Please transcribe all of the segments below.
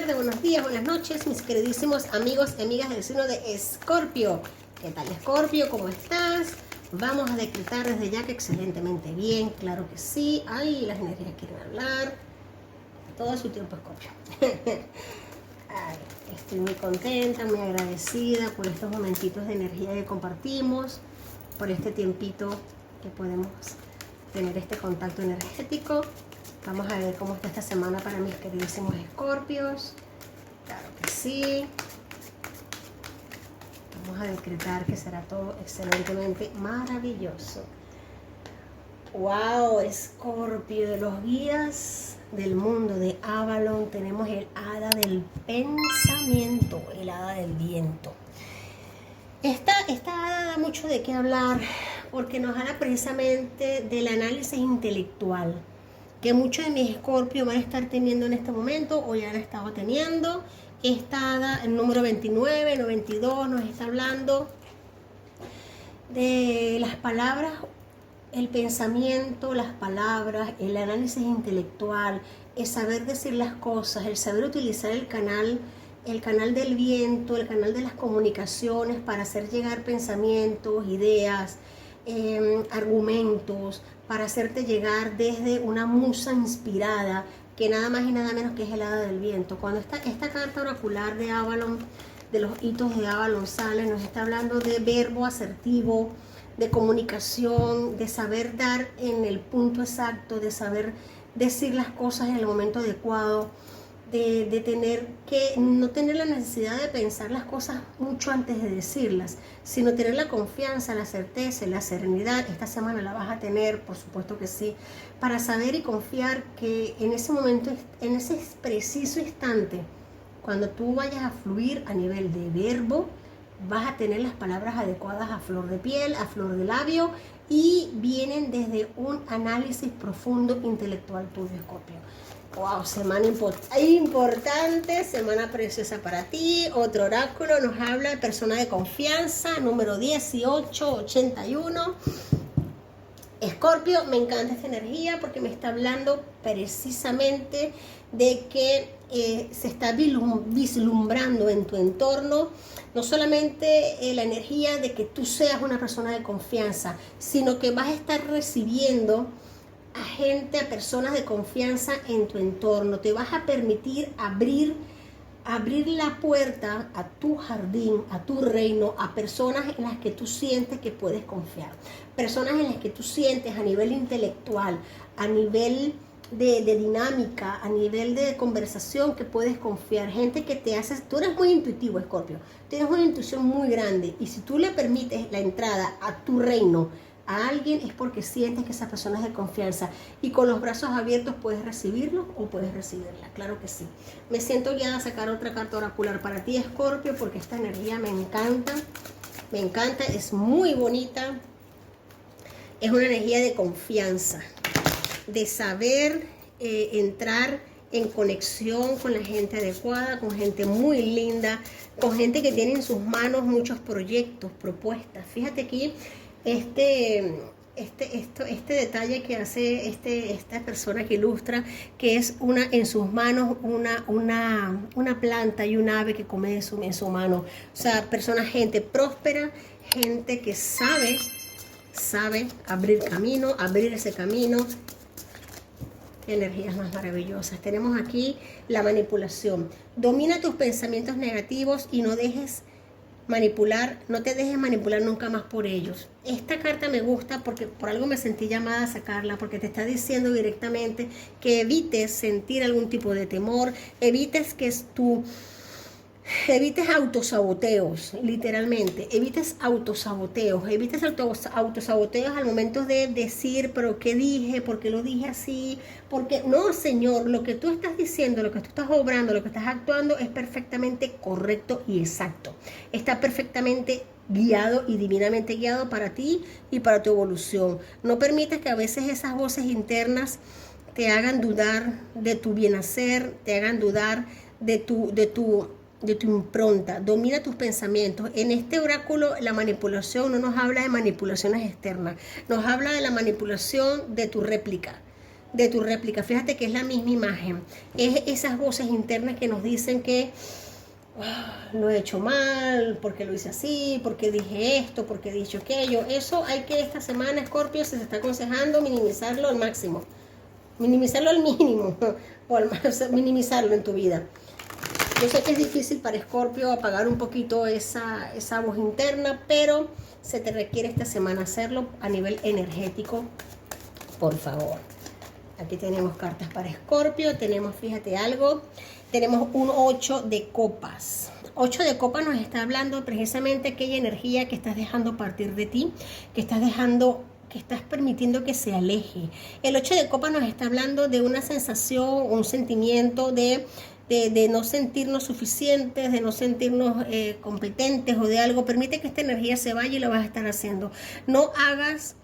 tardes, buenos días, buenas noches, mis queridísimos amigos y amigas del signo de Escorpio. ¿Qué tal, Escorpio? ¿Cómo estás? Vamos a decretar desde ya que excelentemente bien, claro que sí. Ay, las energías quieren hablar. Todo su tiempo, Escorpio. Ay, estoy muy contenta, muy agradecida por estos momentitos de energía que compartimos, por este tiempito que podemos tener este contacto energético. Vamos a ver cómo está esta semana para mis queridísimos Escorpios. Claro que sí. Vamos a decretar que será todo excelentemente maravilloso. ¡Wow! Escorpio, de los guías del mundo de Avalon, tenemos el hada del pensamiento, el hada del viento. Esta hada da mucho de qué hablar porque nos habla precisamente del análisis intelectual que muchos de mis Escorpios van a estar teniendo en este momento o ya han estado teniendo. Esta hada, el número 29, 92, nos está hablando de las palabras, el pensamiento, las palabras, el análisis intelectual, el saber decir las cosas, el saber utilizar el canal del viento, el canal de las comunicaciones para hacer llegar pensamientos, ideas, argumentos, para hacerte llegar desde una musa inspirada, que nada más y nada menos que es el hada del viento. Cuando esta carta oracular de Avalon, de los hitos de Avalon sale, nos está hablando de verbo asertivo, de comunicación, de saber dar en el punto exacto, de saber decir las cosas en el momento adecuado, de tener que no tener la necesidad de pensar las cosas mucho antes de decirlas, sino tener la confianza, la certeza, la serenidad. Esta semana la vas a tener, por supuesto que sí, para saber y confiar que en ese momento, en ese preciso instante, cuando tú vayas a fluir a nivel de verbo, vas a tener las palabras adecuadas a flor de piel, a flor de labio, y vienen desde un análisis profundo intelectual tuyo, Escorpio. Wow, semana importante, semana preciosa para ti. Otro oráculo nos habla de persona de confianza, número 1881. Escorpio, me encanta esta energía porque me está hablando precisamente de que se está vislumbrando en tu entorno no solamente la energía de que tú seas una persona de confianza, sino que vas a estar recibiendo a gente, a personas de confianza en tu entorno. Te vas a permitir abrir la puerta a tu jardín, a tu reino, a personas en las que tú sientes que puedes confiar. Personas en las que tú sientes a nivel intelectual, a nivel de dinámica, a nivel de conversación que puedes confiar. Gente que te hace... Tú eres muy intuitivo, Escorpio. Tienes una intuición muy grande y si tú le permites la entrada a tu reino a alguien es porque sientes que esa persona es de confianza y con los brazos abiertos puedes recibirlo o puedes recibirla, claro que sí. Me siento guiada a sacar otra carta oracular para ti, Escorpio, porque esta energía me encanta, es muy bonita, es una energía de confianza, de saber entrar en conexión con la gente adecuada, con gente muy linda, con gente que tiene en sus manos muchos proyectos, propuestas. Fíjate aquí este detalle que hace esta persona que ilustra, que es en sus manos una planta y un ave que come en su mano. O sea, gente próspera, gente que sabe abrir ese camino. Energías más maravillosas. Tenemos aquí la manipulación. Domina tus pensamientos negativos y no te dejes manipular nunca más por ellos. Esta carta me gusta porque por algo me sentí llamada a sacarla, porque te está diciendo directamente que evites sentir algún tipo de temor, evites autosaboteos, literalmente, evites autosaboteos al momento de decir, pero ¿qué dije? ¿Por qué lo dije así? Porque no, señor, lo que tú estás diciendo, lo que tú estás obrando, lo que estás actuando es perfectamente correcto y exacto. Está perfectamente guiado y divinamente guiado para ti y para tu evolución. No permitas que a veces esas voces internas te hagan dudar de tu bienhacer, te hagan dudar de tu impronta. Domina tus pensamientos. En este oráculo la manipulación no nos habla de manipulaciones externas, nos habla de la manipulación de tu réplica, de tu réplica. Fíjate que es la misma imagen. Es esas voces internas que nos dicen que lo he hecho mal, porque lo hice así, porque dije esto, porque he dicho aquello. Eso hay que esta semana, Escorpio, se está aconsejando minimizarlo al máximo. Minimizarlo al mínimo, o minimizarlo en tu vida. Yo sé que es difícil para Escorpio apagar un poquito esa voz interna, pero se te requiere esta semana hacerlo a nivel energético, por favor. Aquí tenemos cartas para Escorpio, tenemos, fíjate algo, tenemos un 8 de copas. 8 de copas nos está hablando precisamente aquella energía que estás dejando partir de ti, que estás permitiendo que se aleje. El 8 de copas nos está hablando de una sensación, un sentimiento de no sentirnos suficientes, de no sentirnos competentes o de algo. Permite que esta energía se vaya y lo vas a estar haciendo. No hagas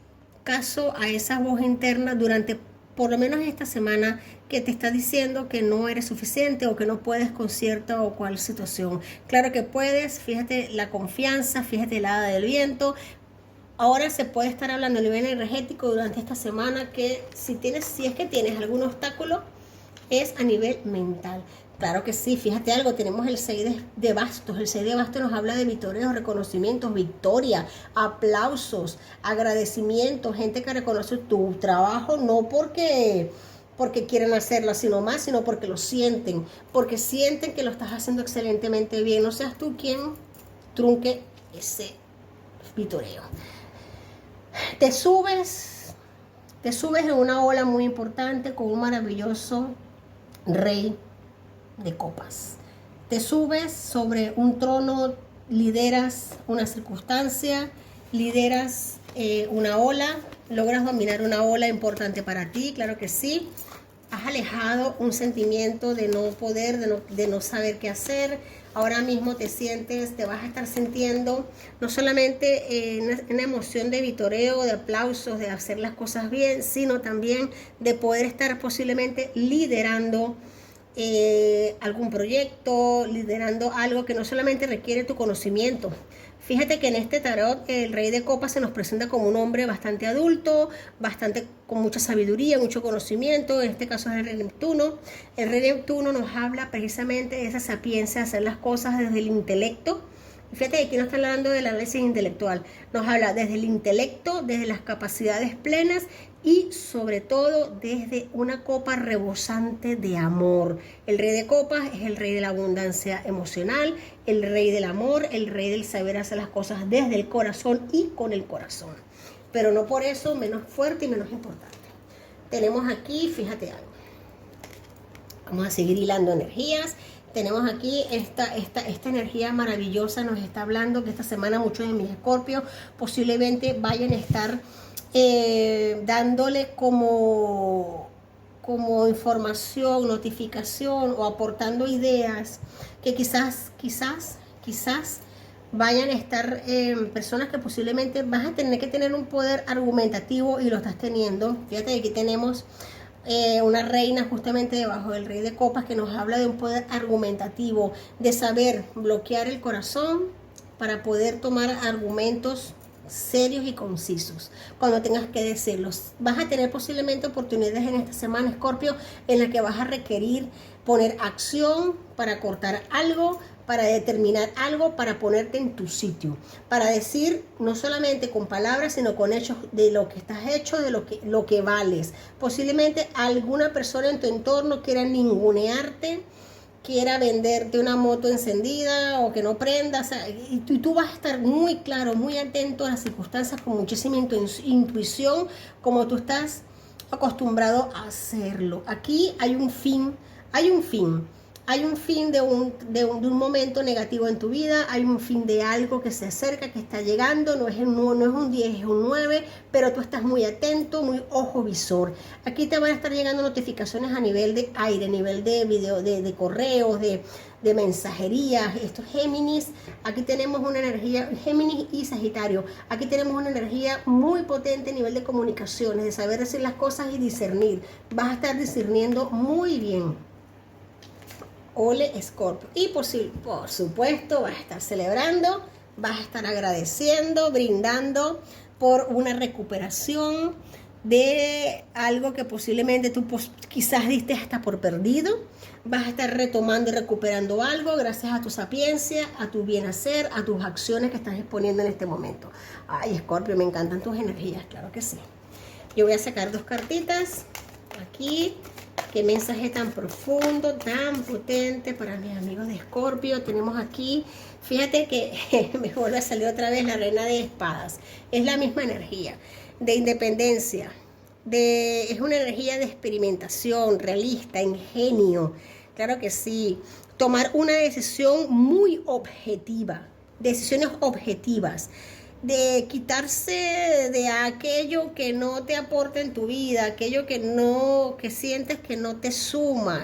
caso a esa voz interna durante por lo menos esta semana que te está diciendo que no eres suficiente o que no puedes con cierta o cual situación. Claro que puedes, fíjate la confianza, fíjate la hada del viento. Ahora se puede estar hablando a nivel energético durante esta semana que si es que tienes algún obstáculo, es a nivel mental. Claro que sí, fíjate algo, tenemos el 6 de bastos. El 6 de bastos nos habla de victorias, reconocimientos, victoria, aplausos, agradecimientos, gente que reconoce tu trabajo, no porque quieren hacerlo sino porque lo sienten, porque sienten que lo estás haciendo excelentemente bien. No seas tú quien trunque ese victoreo. Te subes en una ola muy importante con un maravilloso rey de copas. Te subes sobre un trono, lideras una circunstancia, lideras una ola, logras dominar una ola importante para ti, claro que sí. Has alejado un sentimiento de no poder, de no saber qué hacer. Ahora mismo te vas a estar sintiendo no solamente una emoción de vitoreo, de aplausos, de hacer las cosas bien, sino también de poder estar posiblemente liderando algún proyecto, liderando algo que no solamente requiere tu conocimiento. Fíjate que en este tarot el rey de copas se nos presenta como un hombre bastante adulto, bastante con mucha sabiduría, mucho conocimiento. En este caso es el rey Neptuno. El rey Neptuno nos habla precisamente de esa sapiencia, de hacer las cosas desde el intelecto. Fíjate que aquí no está hablando del análisis intelectual, nos habla desde el intelecto, desde las capacidades plenas y sobre todo desde una copa rebosante de amor. El rey de copas es el rey de la abundancia emocional, el rey del amor, el rey del saber hacer las cosas desde el corazón y con el corazón. Pero no por eso menos fuerte y menos importante. Tenemos aquí, fíjate algo. Vamos a seguir hilando energías. Tenemos aquí esta energía maravillosa, nos está hablando que esta semana muchos de mis Escorpios posiblemente vayan a estar dándole como información, notificación o aportando ideas que quizás vayan a estar personas que posiblemente vas a tener que tener un poder argumentativo y lo estás teniendo. Fíjate que aquí tenemos una reina justamente debajo del rey de copas que nos habla de un poder argumentativo, de saber bloquear el corazón para poder tomar argumentos serios y concisos cuando tengas que decirlos. Vas a tener posiblemente oportunidades en esta semana, Escorpio, en la que vas a requerir poner acción para cortar algo, para determinar algo, para ponerte en tu sitio, para decir no solamente con palabras, sino con hechos de lo que estás hecho, de lo que vales. Posiblemente alguna persona en tu entorno quiera ningunearte, quiera venderte una moto encendida o que no prenda, o sea, y tú vas a estar muy claro, muy atento a las circunstancias con muchísima intuición, como tú estás acostumbrado a hacerlo. Aquí hay un fin de un momento negativo en tu vida, hay un fin de algo que se acerca, que está llegando, no es un 10, es un 9, pero tú estás muy atento, muy ojo visor. Aquí te van a estar llegando notificaciones a nivel de aire, a nivel de video, de correos, de mensajería. Estos Géminis, aquí tenemos una energía, Géminis y Sagitario, aquí tenemos una energía muy potente a nivel de comunicaciones, de saber decir las cosas y discernir. Vas a estar discerniendo muy bien. Ole Escorpio. Y por supuesto vas a estar celebrando, vas a estar agradeciendo, brindando por una recuperación de algo que posiblemente tú quizás diste hasta por perdido. Vas a estar retomando y recuperando algo gracias a tu sapiencia, a tu bien hacer, a tus acciones que estás exponiendo en este momento. Ay, Escorpio, me encantan tus energías, claro que sí. Yo voy a sacar 2 cartitas aquí. Qué mensaje tan profundo, tan potente para mis amigos de Escorpio. Tenemos aquí, fíjate que me vuelve a salir otra vez la reina de espadas. Es la misma energía de independencia, es una energía de experimentación, realista, ingenio. Claro que sí. Tomar una decisión muy objetiva, decisiones objetivas, de quitarse de aquello que no te aporta en tu vida, aquello que sientes que no te suma,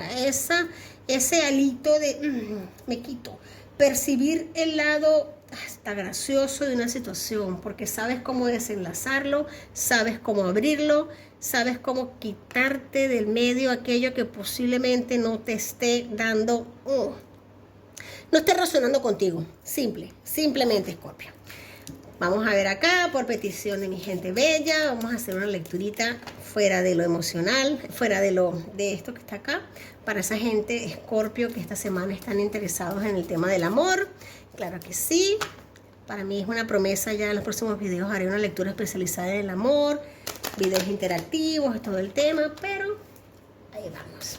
ese alito de me quito. Percibir el lado hasta gracioso de una situación, porque sabes cómo desenlazarlo, sabes cómo abrirlo, sabes cómo quitarte del medio aquello que posiblemente no te esté dando, no esté resonando contigo. Simplemente, Escorpio. Vamos a ver acá, por petición de mi gente bella, vamos a hacer una lecturita fuera de lo emocional, fuera de esto que está acá, para esa gente Escorpio que esta semana están interesados en el tema del amor. Claro que sí, para mí es una promesa, ya en los próximos videos haré una lectura especializada en el amor, videos interactivos, todo el tema, pero ahí vamos.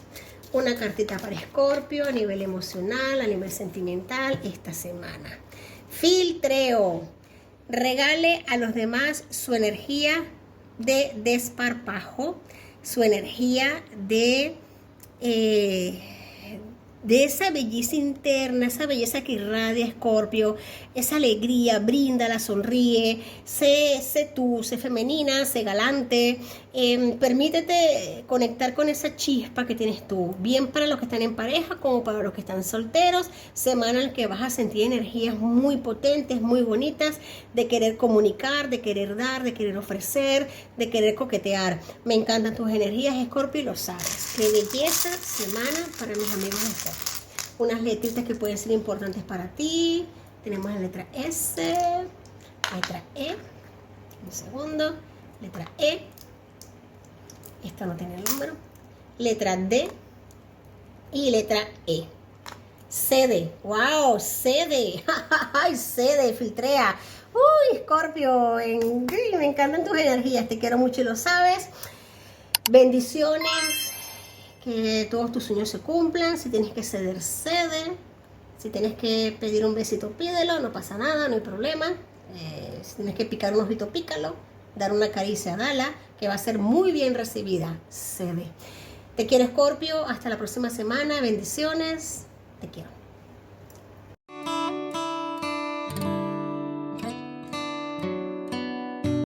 Una cartita para Escorpio a nivel emocional, a nivel sentimental esta semana. Filtreo. Regale a los demás su energía de desparpajo, su energía de esa belleza interna, esa belleza que irradia Escorpio, esa alegría, bríndala, sonríe, sé tú, sé femenina, sé galante, permítete conectar con esa chispa que tienes tú, bien para los que están en pareja como para los que están solteros, semana en que vas a sentir energías muy potentes, muy bonitas, de querer comunicar, de querer dar, de querer ofrecer, de querer coquetear. Me encantan tus energías, Escorpio, y lo sabes. Qué belleza semana para mis amigos de Escorpio. Unas letritas que pueden ser importantes para ti. Tenemos la letra S, letra E, un segundo, letra E, esta no tiene el número, letra D y letra E. CD, wow, CD, ay, CD, filtrea. Uy, Escorpio, me encantan tus energías, te quiero mucho y lo sabes. Bendiciones, que todos tus sueños se cumplan. Si tienes que ceder, cede. Si tienes que pedir un besito, pídelo, no pasa nada, no hay problema. Si tienes que picar un ojito, pícalo. Dar una caricia, dala, que va a ser muy bien recibida. Cede. Te quiero, Escorpio, hasta la próxima semana. Bendiciones, te quiero.